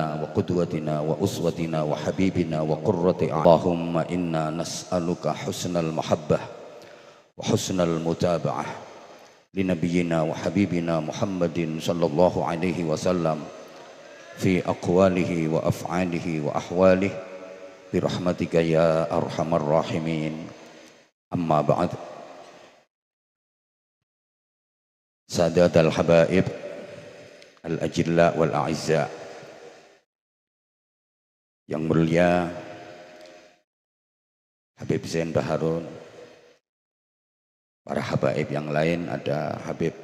وقدوتنا وأسوتنا وحبيبنا وقرة أعين. اللهم إنا نسألك حسن المحبة وحسن المتابعة لنبينا وحبيبنا محمد صلى الله عليه وسلم في أقواله وأفعاله وأحواله برحمتك يا أرحم الراحمين. أما بعد، سادات الحبائب الأجلاء والأعزاء, yang mulia Habib Zain Baharun, para habaib yang lain, ada Habib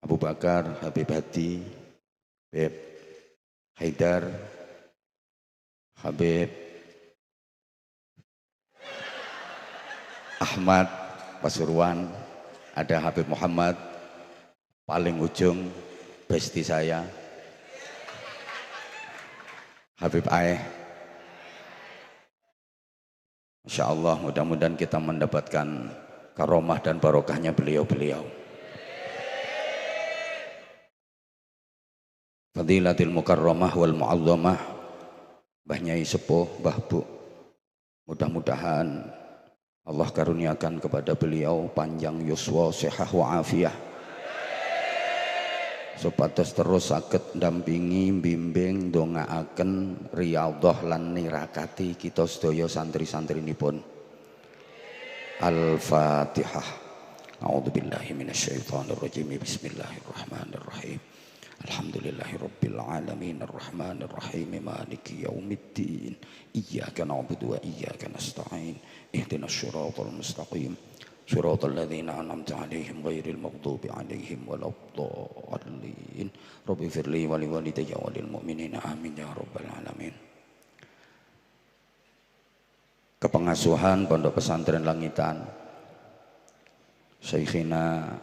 Abu Bakar, Habib Hadi, Habib Haidar, Habib Ahmad Pasuruan, ada Habib Muhammad, paling ujung besti saya, Habib Aeh. Insya Allah mudah-mudahan kita mendapatkan karomah dan barokahnya beliau-beliau. Fadilatil mukarramah wal mu'azzamah, Mbah Nyai Sepuh, Mbah Bu, mudah-mudahan Allah karuniakan kepada beliau panjang yuswa, sehat wa afiyah, supados terus saged ndampingi, bimbing, ndongaaken, riyadhah lan nirakati kita sedaya santri-santrinipun. Al-Fatihah. A'udzubillahi minasyaitonirrajim. Bismillahirrahmanirrahim. Alhamdulillahirabbil alamin arrahmanir rahim maliki yaumiddin. Iyyaka na'budu wa iyyaka nasta'in. Ihdinas shiratal mustaqim. Shiratal ladzina an'amta 'alaihim ghairil maghdubi 'alaihim waladdallin. Rabbi firli wa liwalidayya wa lil mu'minina amin ya rabbal alamin. Kepengasuhan Pondok Pesantren Langitan, Syekhina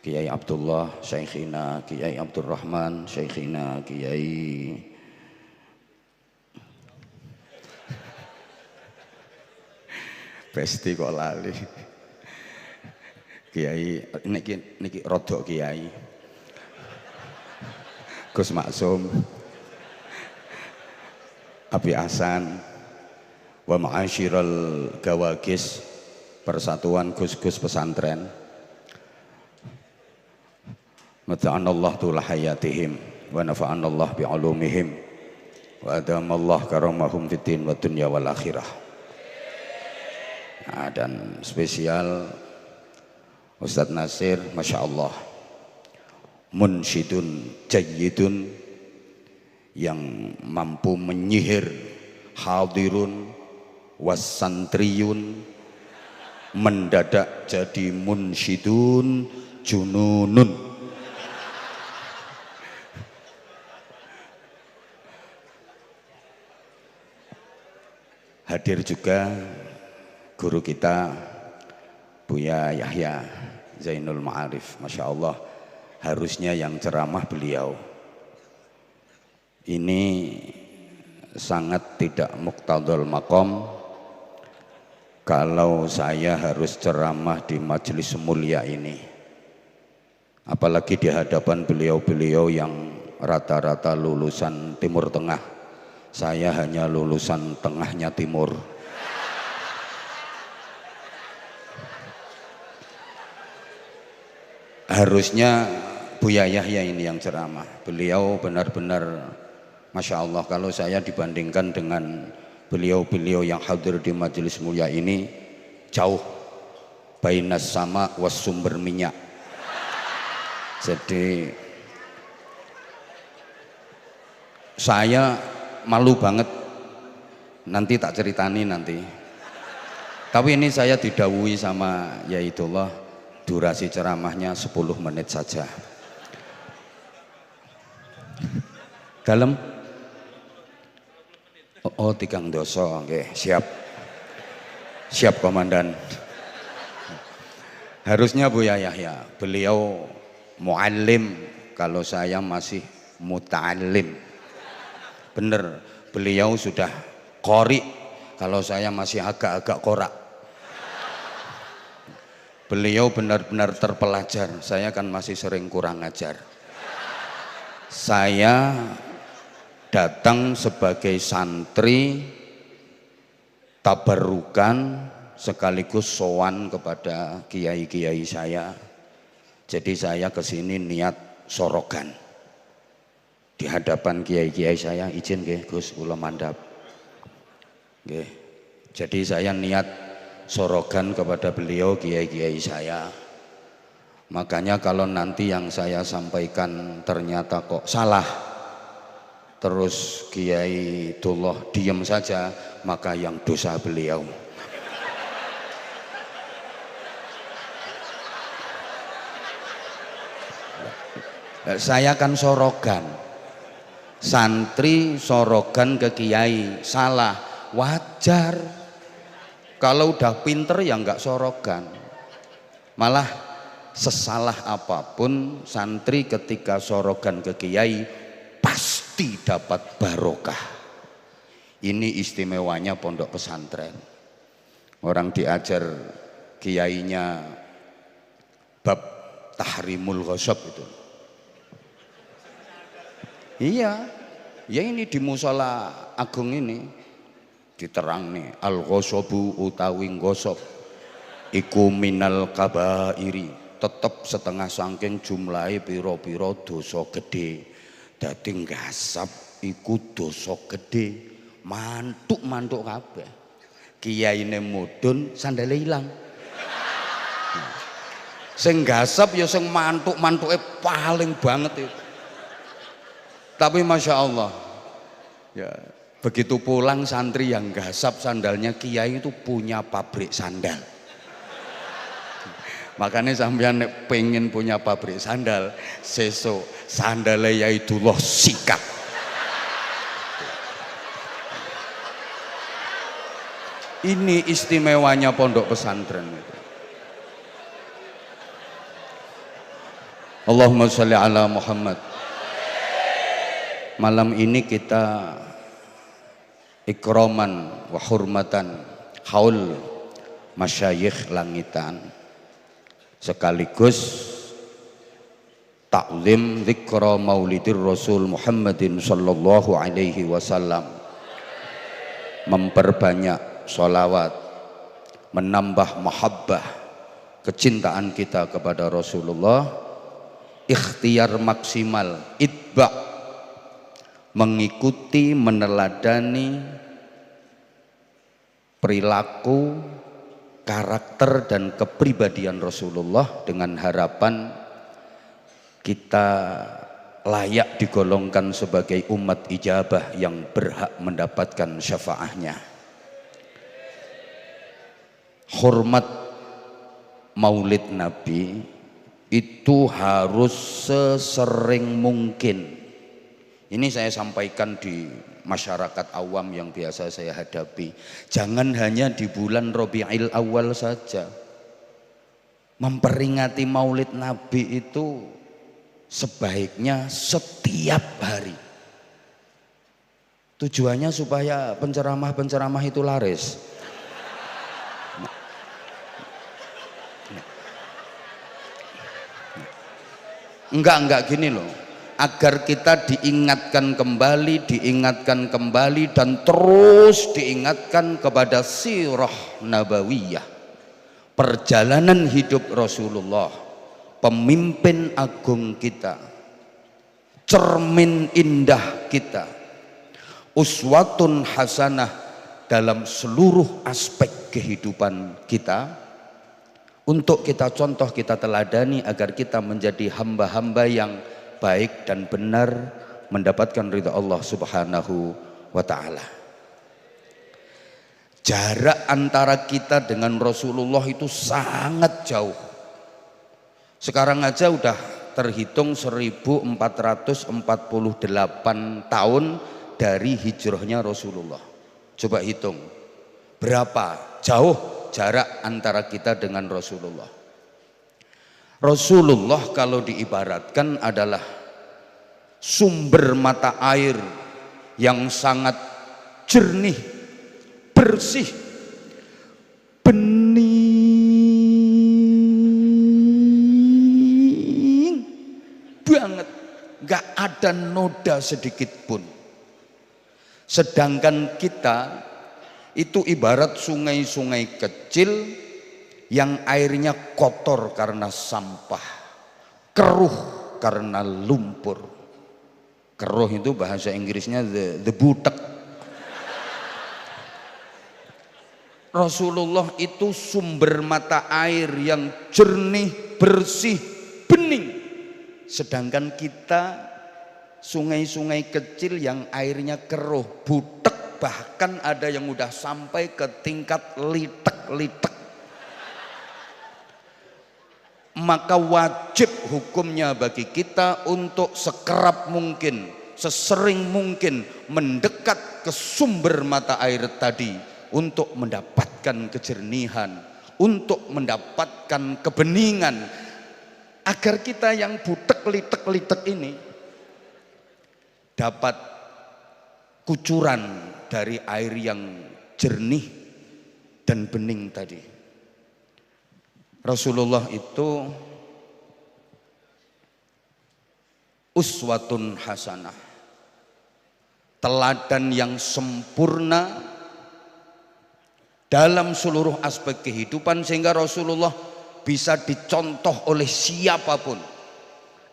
Kiai Abdullah, Syekhina Kiai Abdurrahman, Syekhina Kiai Besti kok lali, Kiai niki rodok Kiai Gus Maksum, Abi Hasan, wa ma'asyiral gawagis Persatuan Gus-Gus Pesantren, mata'anallah tula hayatihim wa nafa'anallah bi'ulumihim wa adamallah karamahum fiddin wa dunya wal akhirah. Nah, dan spesial Ustadz Nasir, Masya Allah, munsyidun jayyidun, yang mampu menyihir hadirun wasantriyun, mendadak jadi munsyidun jununun. Hadir juga guru kita Buya Yahya Zainul Ma'arif, Masya Allah, harusnya yang ceramah beliau. Ini sangat tidak muqtadul maqam kalau saya harus ceramah di majelis mulia ini, apalagi di hadapan beliau-beliau yang rata-rata lulusan Timur Tengah. Saya hanya lulusan tengahnya timur. Harusnya Buya Yahya ini yang ceramah. Beliau benar-benar Masya Allah, kalau saya dibandingkan dengan beliau-beliau yang hadir di majelis mulia ini, jauh bainas sama was sumber minyak. Jadi saya malu banget, nanti tak ceritani nanti. Tapi ini saya didhawuhi sama Yaitullah, durasi ceramahnya 10 menit saja. Dalam oh 3 doso, oke, siap komandan. Harusnya Buya Yahya, beliau muallim, kalau saya masih muta'allim. Bener, beliau sudah qori, kalau saya masih agak-agak korak. Beliau benar-benar terpelajar, saya kan masih sering kurang ajar. Saya datang sebagai santri tabarukan sekaligus sowan kepada kiai-kiai saya. Jadi saya kesini niat sorogan di hadapan kiai-kiai saya. Izin nggih Gus, kula mandhap. Nggih. Jadi saya niat sorogan kepada beliau kiai-kiai saya. Makanya kalau nanti yang saya sampaikan ternyata kok salah, terus Kiai Dullah diam saja, maka yang dosa beliau. Saya kan sorogan, santri sorogan ke kiai, salah, wajar. Kalau udah pinter ya nggak sorogan. Malah sesalah apapun santri ketika sorogan ke kiai pasti dapat barokah. Ini istimewanya pondok pesantren. Orang diajar kiainya bab tahrimul ghasab itu. Iya, ya ini di musola agung ini diterang nih, al ghasabu utawi gosok iku minal kabairi, tetep setengah saking jumlahe pira-pira dosa gede. Dadi ngasap iku dosa gede, mantuk-mantuk kabeh. Kiyaine mudhun sandale ilang. Sing ngasap ya sing mantuk-mantuke paling banget itu. Tapi Masya Allah ya, begitu pulang santri yang gasap sandalnya kiai itu punya pabrik sandal. Makanya sampean pengen punya pabrik sandal, sesuk sandale Yaidullah sikat. Ini istimewanya pondok pesantren itu. Allahumma sholli ala Muhammad. Malam ini kita ikroman wa hurmatan haul masyayikh langitan, sekaligus taklim zikra maulidir Rasul Muhammadin sallallahu alaihi wasallam, memperbanyak sholawat, menambah mahabbah kecintaan kita kepada Rasulullah, ikhtiar maksimal, itba', mengikuti, meneladani perilaku, karakter dan kepribadian Rasulullah dengan harapan kita layak digolongkan sebagai umat ijabah yang berhak mendapatkan syafaatnya. Hormat maulid Nabi itu harus sesering mungkin. Ini saya sampaikan di masyarakat awam yang biasa saya hadapi. Jangan hanya di bulan Rabiul Awal saja. Memperingati maulid Nabi itu sebaiknya setiap hari. Tujuannya supaya penceramah-penceramah itu laris. Enggak gini loh. Agar kita diingatkan kembali dan terus diingatkan kepada sirah nabawiyah, perjalanan hidup Rasulullah, pemimpin agung kita, cermin indah kita, uswatun hasanah dalam seluruh aspek kehidupan kita, untuk kita contoh, kita teladani agar kita menjadi hamba-hamba yang baik dan benar, mendapatkan ridha Allah Subhanahu wa ta'ala. Jarak antara kita dengan Rasulullah itu sangat jauh. Sekarang aja udah terhitung 1448 tahun dari hijrahnya Rasulullah. Coba hitung berapa jauh jarak antara kita dengan Rasulullah. Rasulullah kalau diibaratkan adalah sumber mata air yang sangat jernih, bersih, bening banget, gak ada noda sedikit pun. Sedangkan kita itu ibarat sungai-sungai kecil yang airnya kotor karena sampah, keruh karena lumpur. Keruh itu bahasa Inggrisnya the butek. Rasulullah itu sumber mata air yang jernih, bersih, bening. Sedangkan kita sungai-sungai kecil yang airnya keruh, butek, bahkan ada yang udah sampai ke tingkat litek-litek. Maka wajib hukumnya bagi kita untuk sekerap mungkin, sesering mungkin mendekat ke sumber mata air tadi untuk mendapatkan kejernihan, untuk mendapatkan kebeningan, agar kita yang butek litek-litek ini dapat kucuran dari air yang jernih dan bening tadi. Rasulullah itu uswatun hasanah, teladan yang sempurna dalam seluruh aspek kehidupan, sehingga Rasulullah bisa dicontoh oleh siapapun,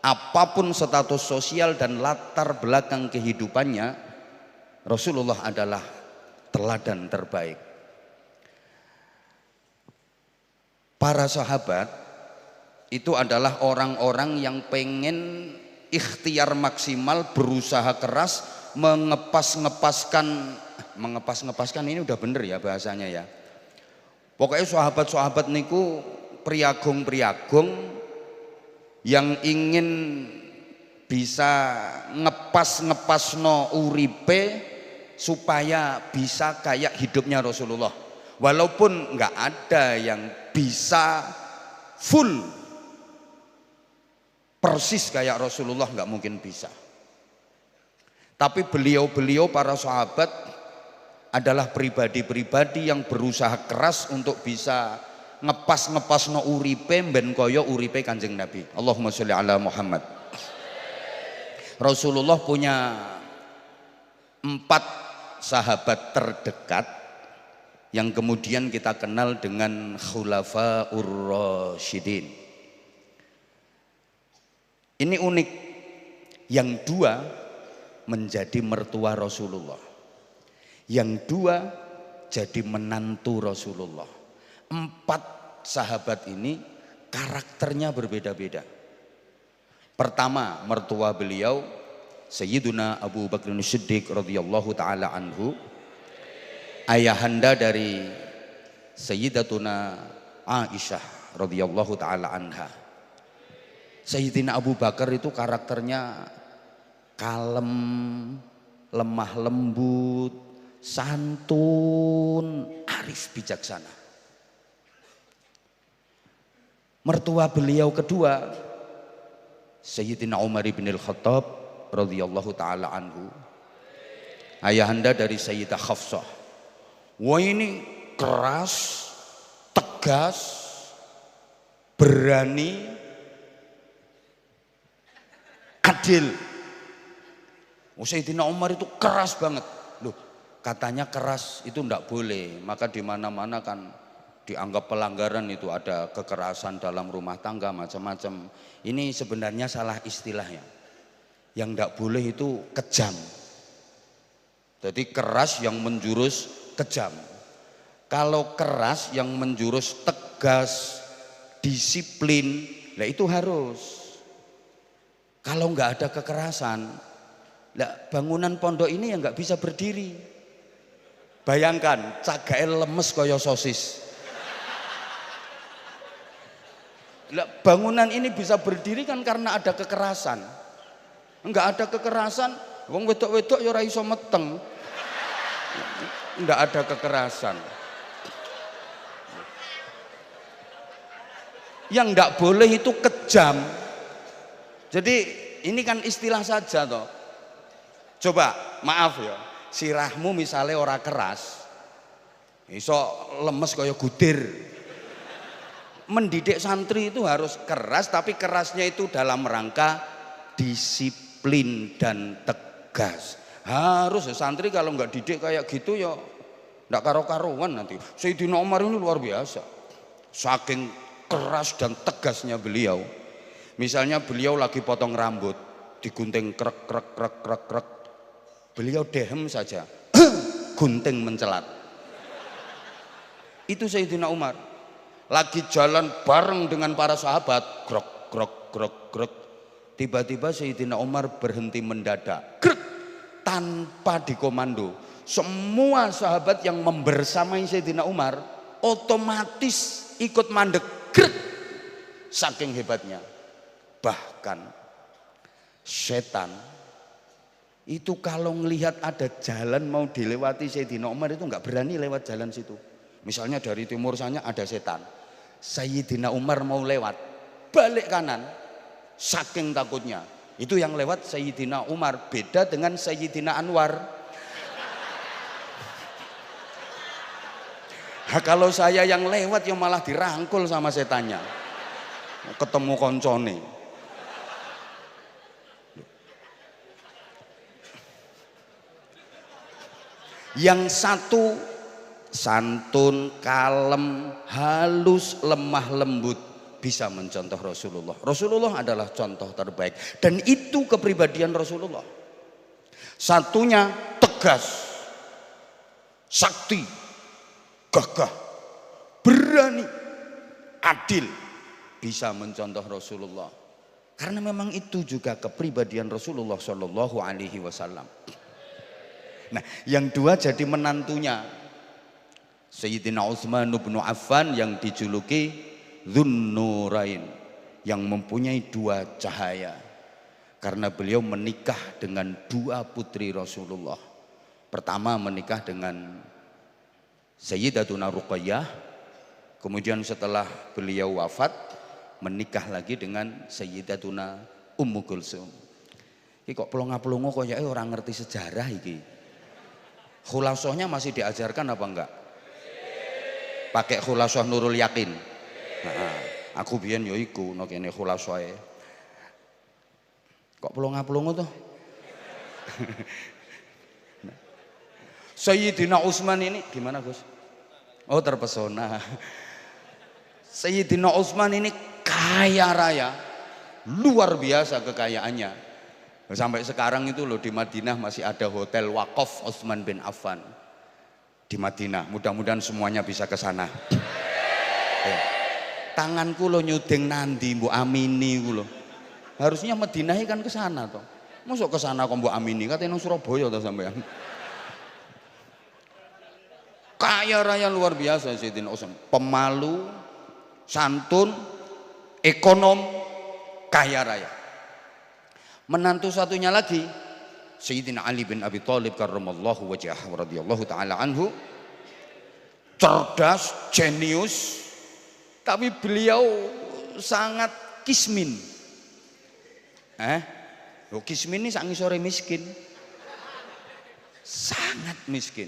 apapun status sosial dan latar belakang kehidupannya. Rasulullah adalah teladan terbaik. Para sahabat itu adalah orang-orang yang pengen ikhtiar maksimal, berusaha keras, mengepas-ngepaskan ini udah bener ya bahasanya ya. Pokoknya sahabat-sahabat niku priagung-priagung yang ingin bisa ngepas-ngepasno uripe supaya bisa kayak hidupnya Rasulullah. Walaupun nggak ada yang bisa full persis kayak Rasulullah, nggak mungkin bisa. Tapi beliau-beliau para sahabat adalah pribadi-pribadi yang berusaha keras untuk bisa ngepas-ngepas no uripe ben koyo uripe Kanjeng Nabi. Allahumma sholli ala Muhammad. Rasulullah punya 4 sahabat terdekat yang kemudian kita kenal dengan Khulafaur Rasyidin. Ini unik, yang 2 menjadi mertua Rasulullah, yang 2 jadi menantu Rasulullah. 4 sahabat ini karakternya berbeda-beda. Pertama, mertua beliau Sayyiduna Abu Bakr Siddiq radhiyallahu taala anhu, ayahanda dari Sayyidatuna Aisyah radhiyallahu taala anha. Sayyidina Abu Bakar itu karakternya kalem, lemah lembut, santun, arif bijaksana. Mertua beliau kedua Sayyidina Umar bin Al-Khattab radhiyallahu taala anhu, ayahanda dari Sayyidah Hafsah. Wah, ini keras, tegas, berani, adil. Sayyidina Umar itu keras banget. Loh, katanya keras itu enggak boleh, maka di mana-mana kan dianggap pelanggaran, itu ada kekerasan dalam rumah tangga macam-macam. Ini sebenarnya salah istilahnya. Yang enggak boleh itu kejam. Jadi keras yang menjurus kejam. Kalau keras yang menjurus tegas, disiplin, lah itu harus. Kalau enggak ada kekerasan, lah bangunan pondok ini ya enggak bisa berdiri. Bayangkan cagae lemes kaya sosis. Lah bangunan ini bisa berdiri kan karena ada kekerasan. Enggak ada kekerasan, wong wedok-wedok ya ora iso meteng. Enggak ada kekerasan. Yang enggak boleh itu kejam. Jadi ini kan istilah saja toh. Coba maaf ya, sirahmu misalnya ora keras, iso lemes kaya gudir. Mendidik santri itu harus keras, tapi kerasnya itu dalam rangka disiplin dan tegas. Harus santri kalau nggak didik kayak gitu ya nggak karo-karuan nanti. Sayyidina Umar ini luar biasa. Saking keras dan tegasnya beliau. Misalnya beliau lagi potong rambut, digunting krek krek krek krek krek. Beliau dehem saja. Gunting mencelat. Itu Sayyidina Umar. Lagi jalan bareng dengan para sahabat, grok grok grok grok. Tiba-tiba Sayyidina Umar berhenti mendadak. Grek, tanpa dikomando. Semua sahabat yang membersamai Sayyidina Umar otomatis ikut mandek. Grek. Saking hebatnya. Bahkan setan itu kalau melihat ada jalan mau dilewati Sayyidina Umar itu nggak berani lewat jalan situ. Misalnya dari timur sana ada setan, Sayyidina Umar mau lewat, balik kanan, saking takutnya. Itu yang lewat Sayyidina Umar, beda dengan Sayyidina Anwar. Nah, kalau saya yang lewat ya malah dirangkul sama setannya, ketemu koncone. Yang satu santun, kalem, halus, lemah lembut, bisa mencontoh Rasulullah. Rasulullah adalah contoh terbaik dan itu kepribadian Rasulullah. Satunya tegas, sakti, gagah, berani, adil, bisa mencontoh Rasulullah. Karena memang itu juga kepribadian Rasulullah Shallallahu Alaihi Wasallam. Nah, yang dua jadi menantunya. Sayyidina Utsman bin Affan yang dijuluki Dzunnurain, yang mempunyai dua cahaya. Karena beliau menikah dengan dua putri Rasulullah. Pertama menikah dengan Sayyidatuna Ruqayyah, kemudian setelah beliau wafat menikah lagi dengan Sayyidatuna Ummu Kulsum. Iki kok pelongo-pelongo kok ya orang ngerti sejarah iki. Khulasohnya masih diajarkan apa enggak? Pakai khulasoh Nurul Yakin. Nah, aku biyen yo iku no kene khulasohe. Kok pelongo-pelongo tuh? Sayyidina Utsman ini gimana, Gus? Oh, terpesona. Sayyidina Utsman ini kaya raya, luar biasa kekayaannya. Sampai sekarang itu loh di Madinah masih ada hotel wakaf Utsman bin Affan di Madinah. Mudah-mudahan semuanya bisa ke sana. Tanganku lo nyudeng nandi mbok amini ku lo. Harusnya Madinah kan ke sana toh. Masuk ke sana kok mbok amini, katanya nang Surabaya toh sampean. Kaya raya luar biasa Sayyidina Utsman. Pemalu, santun, ekonom, kaya raya. Menantu satunya lagi Sayyidina Ali bin Abi Thalib karramallahu wajhahu radhiyallahu taala anhu, cerdas, jenius, tapi beliau sangat kismin. Kismin ini sak ngisore miskin. Sangat miskin.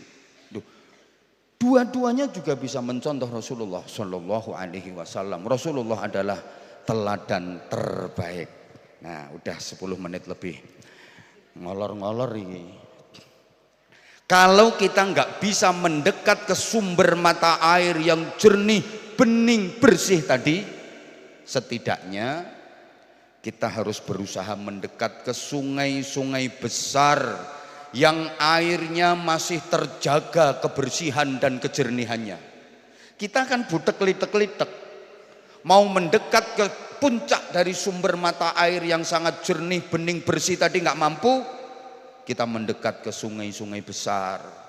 Dua-duanya juga bisa mencontoh Rasulullah Shallallahu Alaihi Wasallam. Rasulullah adalah teladan terbaik. Nah, udah 10 menit lebih. Ngolor-ngolor ini. Kalau kita nggak bisa mendekat ke sumber mata air yang jernih, bening, bersih tadi, setidaknya kita harus berusaha mendekat ke sungai-sungai besar yang airnya masih terjaga kebersihan dan kejernihannya. Kita kan butek-litek-litek, mau mendekat ke puncak dari sumber mata air yang sangat jernih, bening, bersih tadi nggak mampu, kita mendekat ke sungai-sungai besar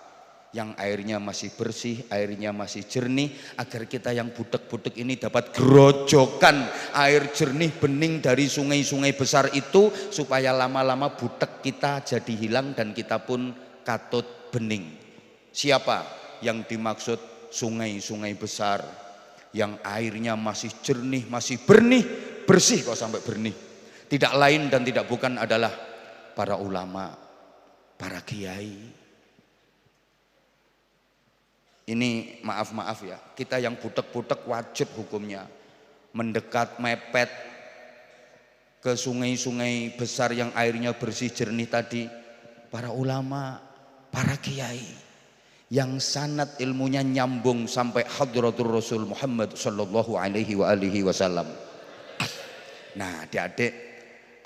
yang airnya masih bersih, airnya masih jernih, agar kita yang butek-butek ini dapat gerojokan air jernih bening dari sungai-sungai besar itu, supaya lama-lama butek kita jadi hilang dan kita pun katut bening. Siapa yang dimaksud sungai-sungai besar yang airnya masih jernih, masih bersih kok sampai bernih? Tidak lain dan tidak bukan adalah para ulama, para kiai. Ini maaf ya, kita yang butek-butek wajib hukumnya mendekat, mepet ke sungai-sungai besar yang airnya bersih jernih tadi, para ulama, para kiai yang sanad ilmunya nyambung sampai hadratul Rasul Muhammad sallallahu alaihi wasallam. Nah, adik-adik,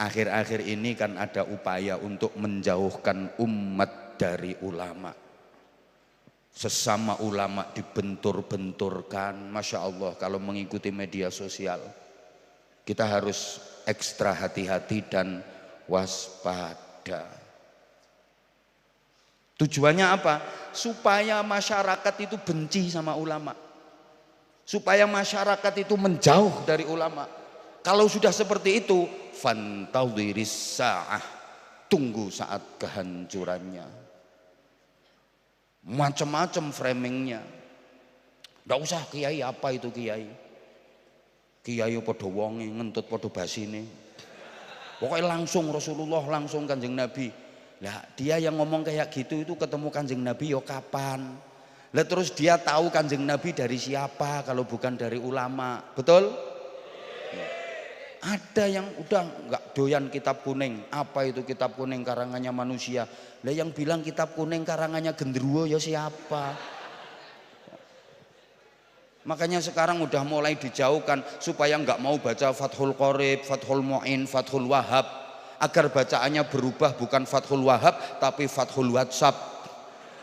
akhir-akhir ini kan ada upaya untuk menjauhkan umat dari ulama. Sesama ulama dibentur-benturkan. Masya Allah, kalau mengikuti media sosial kita harus ekstra hati-hati dan waspada. Tujuannya apa? Supaya masyarakat itu benci sama ulama, supaya masyarakat itu menjauh dari ulama. Kalau sudah seperti itu, fantadhiris sa'ah, tunggu saat kehancurannya. Macam-macam framingnya. Nggak usah kiai, apa itu kiai? Kiai padha wonge, ngentut padha basine. Pokoknya langsung Rasulullah, langsung Kanjeng Nabi. Lah dia yang ngomong kayak gitu itu ketemu Kanjeng Nabi yo kapan? Lah terus dia tahu Kanjeng Nabi dari siapa kalau bukan dari ulama, betul? Ada yang udah nggak doyan kitab kuning. Apa itu kitab kuning karangannya manusia? Lah yang bilang kitab kuning karangannya genderuwo ya siapa? Makanya sekarang udah mulai dijauhkan supaya nggak mau baca Fathul Qorib, Fathul Mu'in, Fathul Wahab, agar bacaannya berubah bukan Fathul Wahab tapi Fathul WhatsApp,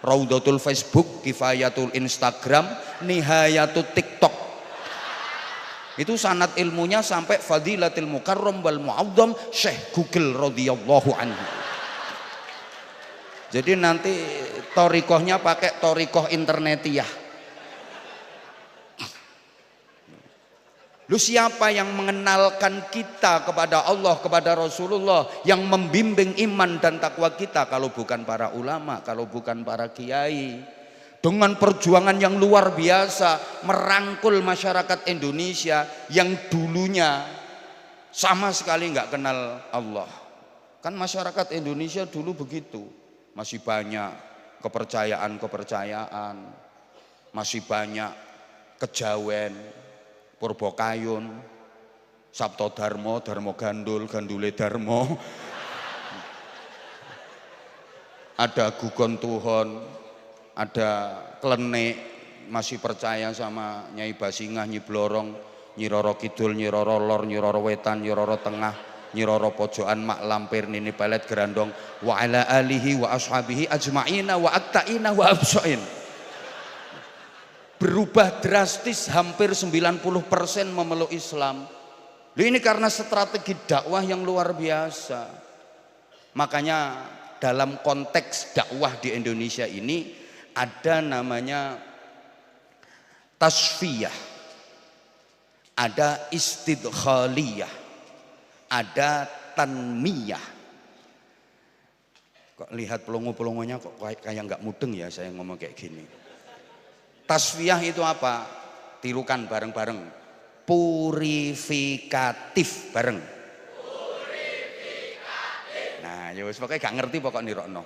Raudatul Facebook, Kifayatul Instagram, Nihayatul TikTok. Itu sanad ilmunya sampai Fadilatil Mukarram wal Mu'azzam Syekh Google radhiyallahu anhu. Jadi nanti thoriqohnya pakai thoriqoh internetiyah. Lu siapa yang mengenalkan kita kepada Allah, kepada Rasulullah, yang membimbing iman dan takwa kita kalau bukan para ulama, kalau bukan para kiai? Dengan perjuangan yang luar biasa merangkul masyarakat Indonesia yang dulunya sama sekali nggak kenal Allah. Kan masyarakat Indonesia dulu begitu, masih banyak kepercayaan-kepercayaan, masih banyak kejawen, Purbakayun, Sabto Darmo, Darmo Gandul, Gandule Darmo, ada Gugon Tuhon, ada Klenik, masih percaya sama Nyai Basingah, Nyi Blorong, Nyi Roro Kidul, Nyi Roro Lor, Nyi Roro Wetan, Nyi Roro Tengah, Nyi Roro Pojokan, Mak Lampir, Nini Pelet Gerandong, wa ala alihi wa ashabihi ajma'ina wa akta'ina wa absoin. Berubah drastis, hampir 90% memeluk Islam. Ini karena strategi dakwah yang luar biasa. Makanya dalam konteks dakwah di Indonesia ini ada namanya tasfiyah, ada istidkhaliyah, ada tanmiyah. Kok lihat pelongo-pelongonya kok kayak nggak mudeng ya saya ngomong kayak gini. Tasfiyah itu apa? Tirukan bareng-bareng. Purifikatif bareng. Purifikatif. Nah, ya wis pokoke gak ngerti pokok nirokno.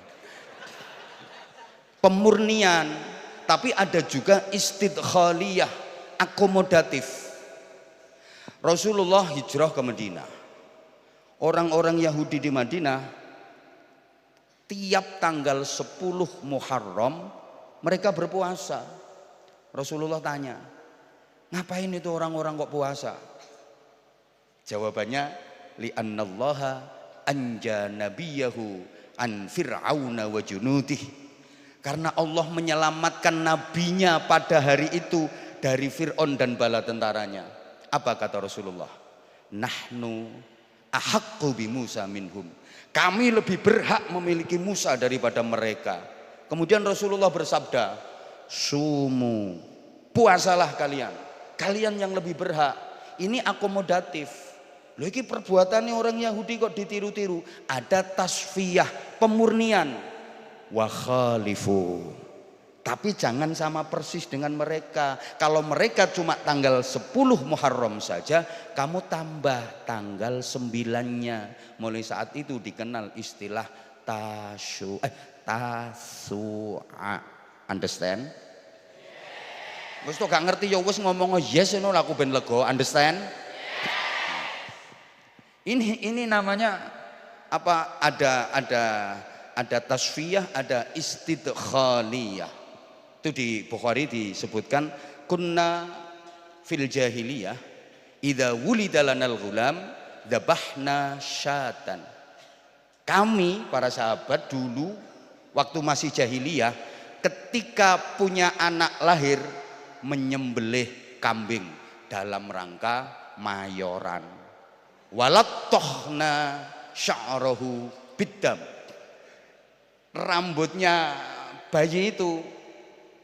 Pemurnian, tapi ada juga istidkhaliyah, akomodatif. Rasulullah hijrah ke Madinah. Orang-orang Yahudi di Madinah tiap tanggal 10 Muharram mereka berpuasa. Rasulullah tanya, ngapain itu orang-orang kok puasa? Jawabannya, li'annallaha anja nabiyahu an fir'auna wa junudih. Karena Allah menyelamatkan nabinya pada hari itu dari Fir'aun dan bala tentaranya. Apa kata Rasulullah? Nahnu ahaqqu bi Musa minhum. Kami lebih berhak memiliki Musa daripada mereka. Kemudian Rasulullah bersabda, sumu, puasalah kalian, kalian yang lebih berhak. Ini akomodatif. Loh, ini perbuatannya orang Yahudi kok ditiru-tiru. Ada tasfiyah, pemurnian. Wa khalifu, tapi jangan sama persis dengan mereka. Kalau mereka cuma tanggal 10 Muharram saja, kamu tambah tanggal 9-nya. Mulai saat itu dikenal istilah tasu'a. Understand? Wis to gak ngerti ya wis ngomong yes ngono aku ben lega, understand? Ini namanya apa? Ada ada tasfiyah, ada istidkhaliyah. Itu di Bukhari disebutkan, kunna fil jahiliyah idza wulida lanal ghulam dzabahna syatan. Kami para sahabat dulu waktu masih jahiliyah, ketika punya anak lahir menyembelih kambing dalam rangka mayoran. Walattohna sya'rahu biddam. Rambutnya bayi itu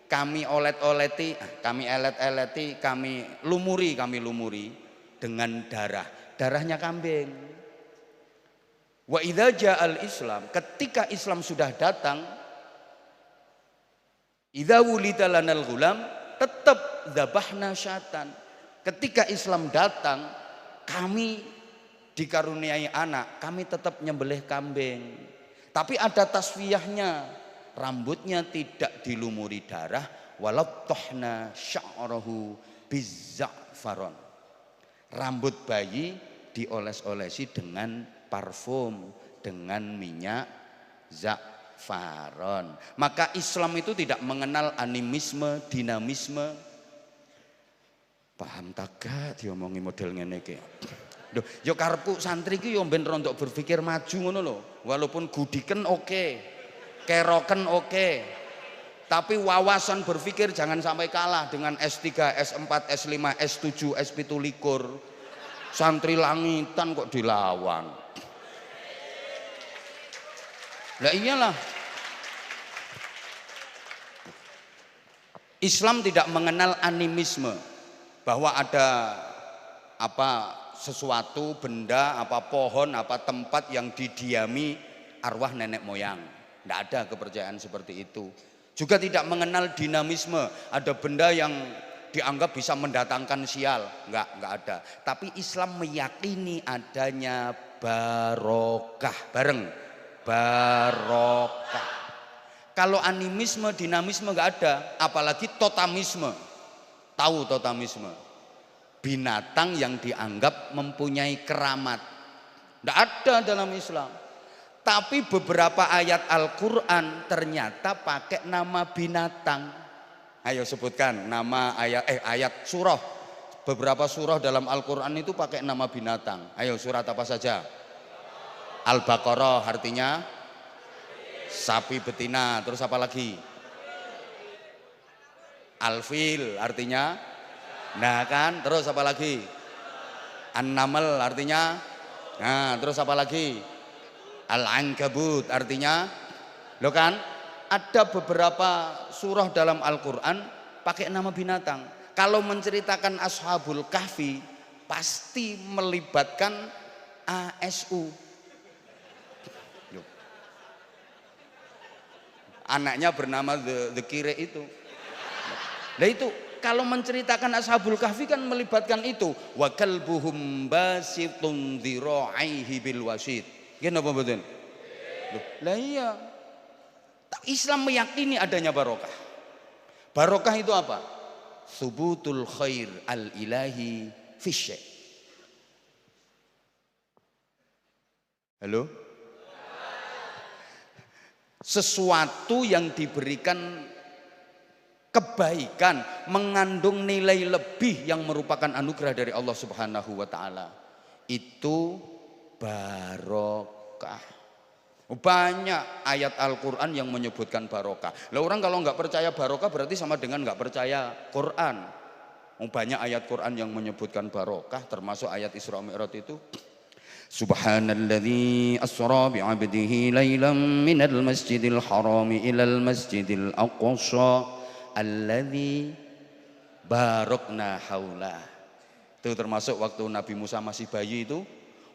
kami olet-oleti, kami elet-eleti, kami lumuri dengan darahnya kambing. Wa idza ja'al Islam, ketika Islam sudah datang, idza wulida lanal ghulam tetap dzabahna syatan. Ketika Islam datang, kami dikaruniai anak, kami tetap nyembelih kambing. Tapi ada tasfiyahnya, rambutnya tidak dilumuri darah, walattahna sya'rahu bizza'faron. Rambut bayi dioles-olesi dengan parfum, dengan minyak za'faron. Maka Islam itu tidak mengenal animisme, dinamisme. Paham tak gak diomongi model ngene iki? Loh, yo karepku santri ki yo ben rondok berpikir maju ngono lho. Walaupun gudiken oke, keroken oke. Tapi wawasan berpikir jangan sampai kalah dengan S3, S4, S5, S7, S17. Santri langitan kok dilawan. Lah iyalah. Islam tidak mengenal animisme, bahwa ada sesuatu, benda, pohon, tempat yang didiami arwah nenek moyang. Tidak ada kepercayaan seperti itu. Juga tidak mengenal dinamisme, ada benda yang dianggap bisa mendatangkan sial. Enggak ada. Tapi Islam meyakini adanya barokah. Bareng, barokah. Kalau animisme, dinamisme enggak ada, apalagi totamisme. Tahu totamisme? Binatang yang dianggap mempunyai keramat. Tidak ada dalam Islam. Tapi beberapa ayat Al-Quran ternyata pakai nama binatang. Ayo sebutkan nama ayat surah. Beberapa surah dalam Al-Quran itu pakai nama binatang. Ayo surat apa saja? Al-Baqarah artinya sapi betina. Terus apa lagi? Al-Fil artinya, nah kan, terus apa lagi? An-Naml artinya, nah terus apa lagi? Al-Ankabut artinya, lo kan? Ada beberapa surah dalam Al-Quran pakai nama binatang. Kalau menceritakan Ashabul Kahfi pasti melibatkan ASU. Anaknya bernama The Kire itu. Nah itu kalau menceritakan Ashabul Kahfi kan melibatkan itu. Wa kalbuhum basitun dhira'aihi bil wasid. Gini apa betul? Lah iya. Islam meyakini adanya barokah. Barokah itu apa? Subutul khair al-ilahi fisyai. Halo? Sesuatu yang diberikan kebaikan, mengandung nilai lebih yang merupakan anugerah dari Allah Subhanahu wa taala. Itu barokah. Banyak ayat Al-Quran yang menyebutkan barokah. Lah orang kalau nggak percaya barokah berarti sama dengan nggak percaya Quran. Banyak ayat Quran yang menyebutkan barokah, termasuk ayat Isra Mi'raj itu. Subhanalladzi asra bi'abdihi lailan minal masjidil harami ilal masjidil aqsa alladzi barakna haula. Itu termasuk waktu Nabi Musa masih bayi itu.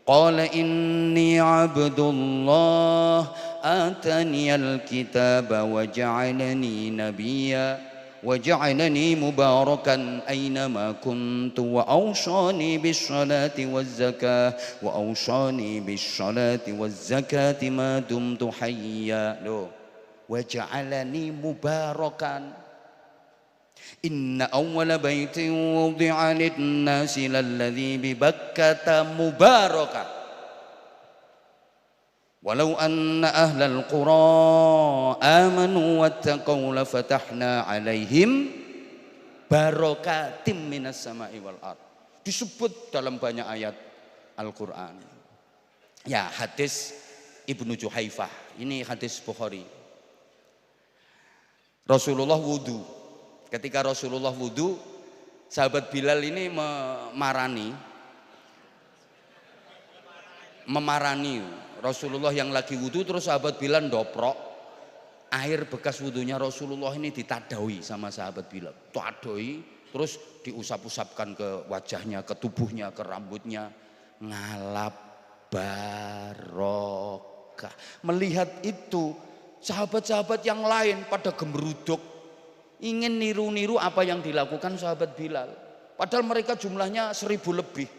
Qala inni abdullah ataniyal kitaba wa ja'alani nabiyya wa ja'alani mubarakan aynama kuntu wa awsani bis salati waz zakah wa awsani bis salati waz zakati ma dumtu hayya. Wa ja'alani mubarakan. Inna awwala baitin wudi'a lin-nasi lalladzi bi Bakkata mubaraka. Walau anna ahlal qura amanu wattaqau lafatahna alaihim barakatim minas sama'i wal ard. Disebut dalam banyak ayat Al-Qur'an. Ya, hadis Ibnu Juhaifah. Ini hadis Bukhari. Rasulullah wudu. Ketika Rasulullah wudu, sahabat Bilal ini memarani Rasulullah yang lagi wudu, terus sahabat Bilal ndoprok air bekas wudunya Rasulullah ini ditadaui sama sahabat Bilal. Tadoi, terus diusap-usapkan ke wajahnya, ke tubuhnya, ke rambutnya. Ngalap barokah. Melihat itu, sahabat-sahabat yang lain pada gemeruduk, ingin niru-niru apa yang dilakukan sahabat Bilal. Padahal mereka jumlahnya 1000 lebih.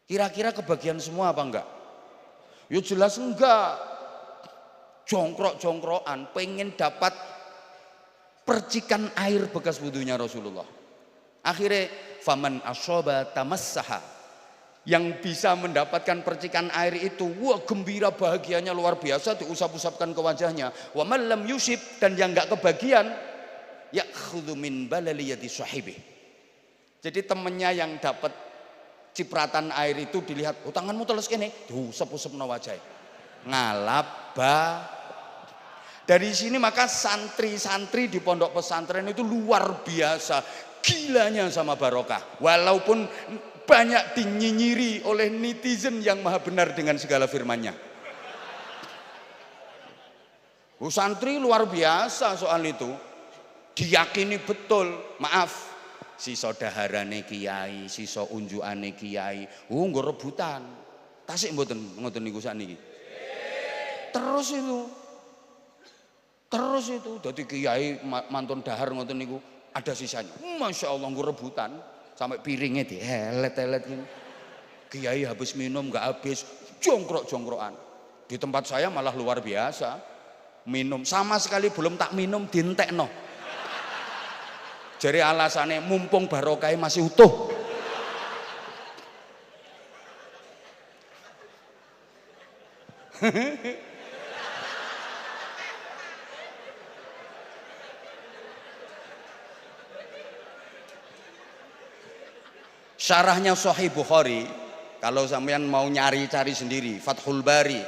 Kira-kira kebagian semua apa enggak? Ya jelas enggak. Jongkrok-jongkrokan pengen dapat percikan air bekas wudunya Rasulullah. Akhirnya faman asoba tamassaha, yang bisa mendapatkan percikan air itu, wah gembira bahagianya luar biasa, diusap-usapkan ke wajahnya. Wa man lam yusib, dan yang enggak kebagian, ya'khudhu min balaliyati sahibi. Jadi temennya yang dapat cipratan air itu dilihat, oh tanganmu teles kene, diusap-usap na wajah. Ngalaba. Dari sini maka santri-santri di pondok pesantren itu luar biasa gilanya sama barokah. Walaupun banyak dinyinyiri oleh netizen yang maha benar dengan segala firmannya. Santri luar biasa soal itu. Diyakini betul, maaf, sisa daharane kiai, sisa unjukane kiai, nggo rebutan. Tasik mboten ngoten niku sakniki. Terus itu dadi kiai mantun dahar ngoten niku ada sisanya. Masya Allah nggo rebutan sampai piringnya dielet-elet gini. Kiai habis minum nggak habis, jongkrok-jongkrokan. Di tempat saya malah luar biasa. Minum sama sekali belum tak minum dientekno. Jadi alasannya mumpung barokah masih utuh. Syarahnya Sahih Bukhari, kalau sampean mau cari sendiri, Fathul Bari,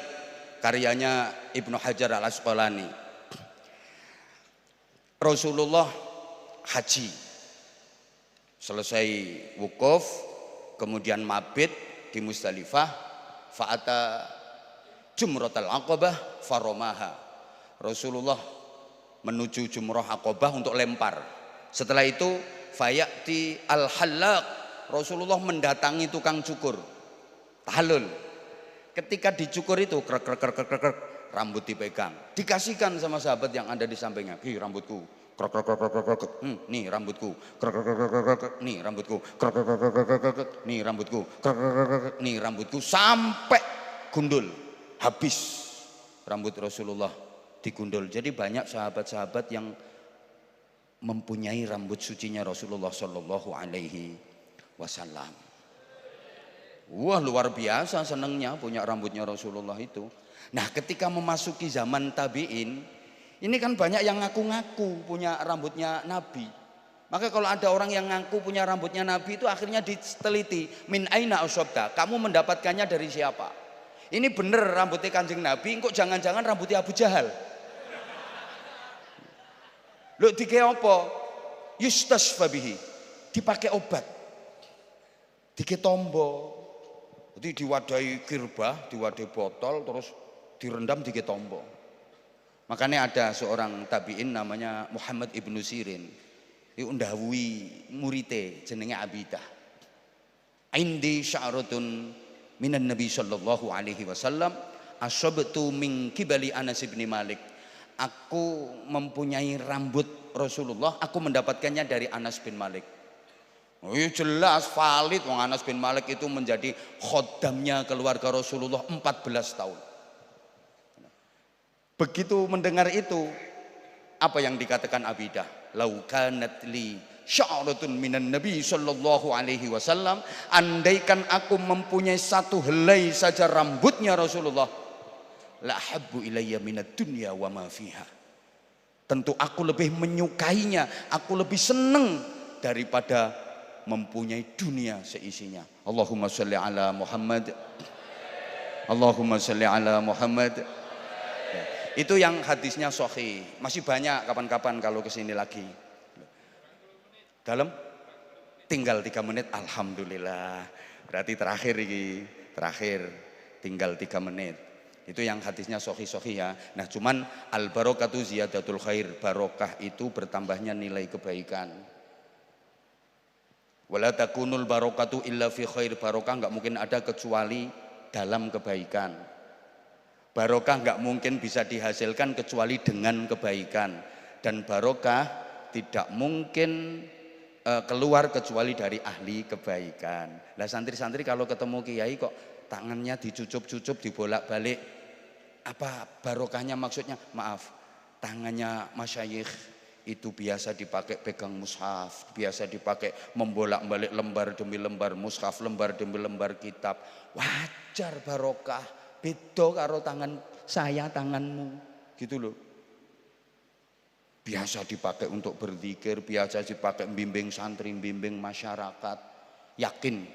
karyanya Ibnu Hajar Al Asqalani. Rasulullah haji, selesai wukuf, kemudian mabit di Musdalifah, fa'ata Jumratul Aqabah faromaha. Rasulullah menuju Jumrah Aqabah untuk lempar. Setelah itu fayati al-hallaq, Rasulullah mendatangi tukang cukur tahlul. Ketika dicukur itu krek, rambut dipegang, dikasihkan sama sahabat yang ada di sampingnya. Rambutku, nih rambutku, nih rambutku, nih rambutku, nih rambutku, sampai gundul, habis rambut Rasulullah digundul. Jadi banyak sahabat-sahabat yang mempunyai rambut sucinya Rasulullah Shallallahu Alaihi Wasallam. Wah luar biasa senangnya punya rambutnya Rasulullah itu. Nah ketika memasuki zaman tabi'in, ini kan banyak yang ngaku-ngaku punya rambutnya Nabi. Maka kalau ada orang yang ngaku punya rambutnya Nabi itu akhirnya diteliti, min aina asobta, kamu mendapatkannya dari siapa? Ini bener rambutnya Kanjeng Nabi, kok jangan-jangan rambutnya Abu Jahal? Loh dike apa? Yustasfa bihi, dipakai obat, dike tombo. Jadi diwadahi kirbah, diwadahi botol, terus direndam dike tombo. Makanya ada seorang tabi'in namanya Muhammad ibnu Sirin. Iku ndhawuhi murite jenenge Abidah. Indi sya'ratun minan Nabi sallallahu alaihi wasallam asabtu min kibali Anas bin Malik. Aku mempunyai rambut Rasulullah, aku mendapatkannya dari Anas bin Malik. Oh iya jelas valid, wong Anas bin Malik itu menjadi khodamnya keluarga Rasulullah 14 tahun. Begitu mendengar itu, apa yang dikatakan Abidah? Lau kanat li sya'ratun minan Nabi sallallahu alaihi wasallam, andaikan aku mempunyai satu helai saja rambutnya Rasulullah, la habbu ilayya minad dunya wa ma fiha. Tentu aku lebih menyukainya, aku lebih senang daripada mempunyai dunia seisinya. Allahumma sholli ala Muhammad. Allahumma sholli ala Muhammad. Ya, itu yang hadisnya sahih. Masih banyak kapan-kapan kalau kesini lagi. Dalam tinggal 3 menit, alhamdulillah. Berarti terakhir ini, terakhir tinggal 3 menit. Itu yang hadisnya sahih-sahih ya. Nah, cuman al barokatu ziyadatul khair, barokah itu bertambahnya nilai kebaikan. Wala takunul barokatu illa fi khair, barokah enggak mungkin ada kecuali dalam kebaikan. Barokah enggak mungkin bisa dihasilkan kecuali dengan kebaikan, dan barokah tidak mungkin keluar kecuali dari ahli kebaikan. Lah santri-santri kalau ketemu kiai kok tangannya dicucup-cucup, dibolak-balik, apa barokahnya maksudnya? Maaf, tangannya masyayikh itu biasa dipakai pegang mushaf, biasa dipakai membolak-balik lembar demi lembar mushaf, lembar demi lembar kitab. Wajar barokah, beda karo tangan saya, tanganmu, gitu loh. Biasa dipakai untuk berzikir, biasa dipakai bimbing santri, bimbing masyarakat. Yakin,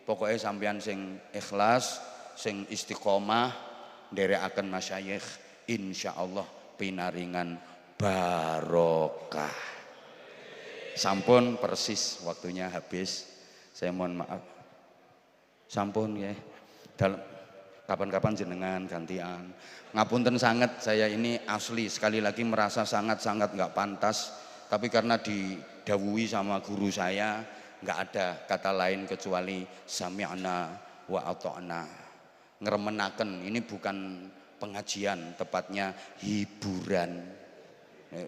pokoknya sampean sing ikhlas, sing istiqomah, nderekaken masyayikh, insyaallah pinaringan barokah. Sampun persis waktunya habis. Saya mohon maaf. Sampun ya. Dalam kapan-kapan jenengan gantian. Ngapunten sangat, saya ini asli sekali lagi merasa sangat-sangat nggak pantas, tapi karena didhawuhi sama guru saya nggak ada kata lain kecuali sami'na wa ata'na. Ngeremenaken, ini bukan pengajian, tepatnya hiburan.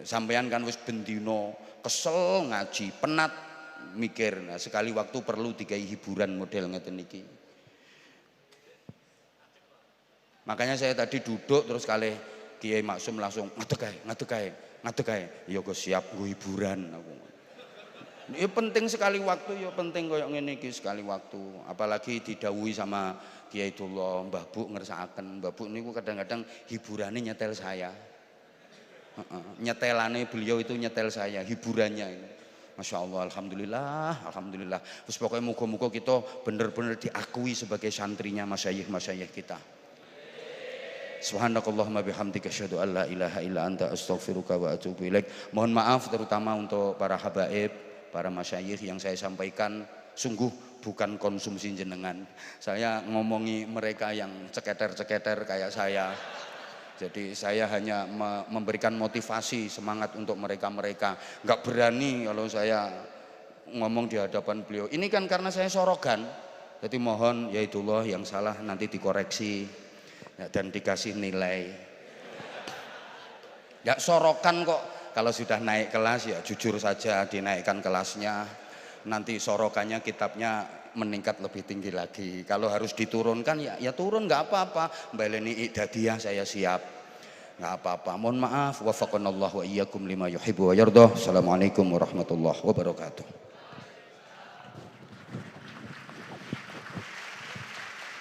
Sampean kan wis bendino kesel ngaji, penat mikir. Nah, sekali waktu perlu dikai hiburan model ngeten niki. Makanya saya tadi duduk terus kali Kiai Maksum langsung ngadeg kae. Ya kok siap nggo hiburan aku. Ya penting sekali waktu, ya penting koyo ngene iki sekali waktu. Apalagi didhawuhi sama Kiai Dullah, Mbah Bu ngersakaken. Mbah Bu niku kadang-kadang hiburane nyetel saya. Nyetelane beliau itu nyetel saya, hiburannya ini. Masya Allah, alhamdulillah. Terus pokoknya muga-muga kita benar-benar diakui sebagai santrinya masyayikh kita. Subhanakallahumma bihamdika asyhadu an la ilaha illa anta astaghfiruka wa atubu ilaik. Mohon maaf terutama untuk para habaib, para masyayikh yang saya sampaikan sungguh bukan konsumsi jenengan. Saya ngomongi mereka yang ceketer-ceketer kayak saya. Jadi saya hanya memberikan motivasi, semangat untuk mereka-mereka. Enggak berani kalau saya ngomong di hadapan beliau. Ini kan karena saya sorogan. Jadi mohon ya itulah yang salah nanti dikoreksi dan dikasih nilai. Ya sorokan kok, kalau sudah naik kelas ya jujur saja dinaikkan kelasnya. Nanti sorokannya kitabnya meningkat lebih tinggi lagi. Kalau harus diturunkan ya turun, nggak apa-apa. Mbak Leni Iqdadiyah saya siap, nggak apa-apa. Mohon maaf. Wafaqanallahu wa iyyakum lima yuhibbu wa yardah. Assalamualaikum warahmatullahi wabarakatuh.